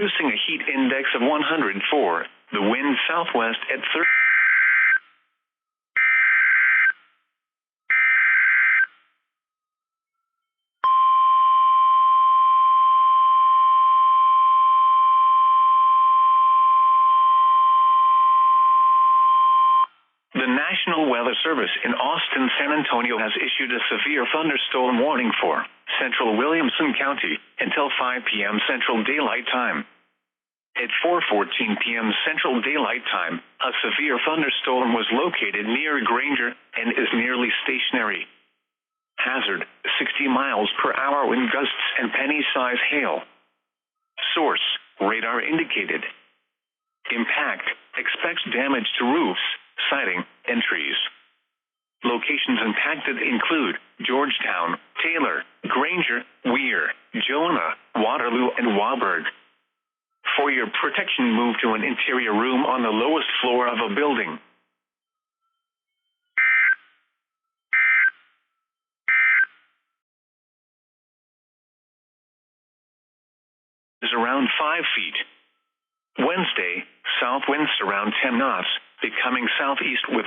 producing a heat index of 104. The wind southwest at 30. The National Weather Service in Austin, San Antonio has issued a severe thunderstorm warning for central Williamson County until 5 p.m. Central Daylight Time. At 4:14 p.m. Central Daylight Time, a severe thunderstorm was located near Granger and is nearly stationary. Hazard, 60 miles per hour wind gusts and penny-size hail. Source, radar indicated. Impact, expects damage to roofs, siding, and trees. Locations impacted include Georgetown, Taylor, Granger, Weir, Jonah, Waterloo, and Warburg. For your protection, move to an interior room on the lowest floor of a building. Is around 5 feet. Wednesday, south winds around 10 knots, becoming southeast with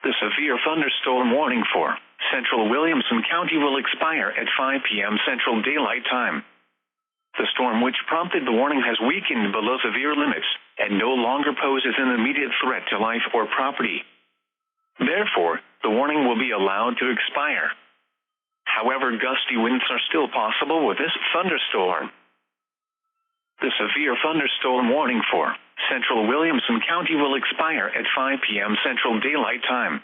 the severe thunderstorm warning for central Williamson County will expire at 5 p.m. Central Daylight Time. The storm which prompted the warning has weakened below severe limits and no longer poses an immediate threat to life or property. Therefore, the warning will be allowed to expire. However, gusty winds are still possible with this thunderstorm. The severe thunderstorm warning for central Williamson County will expire at 5 p.m. Central Daylight Time.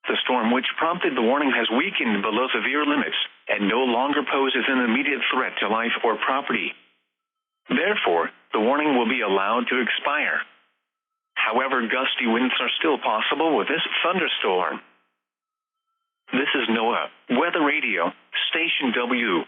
The storm which prompted the warning has weakened below severe limits and no longer poses an immediate threat to life or property. Therefore, the warning will be allowed to expire. However, gusty winds are still possible with this thunderstorm. This is NOAA Weather Radio, Station W.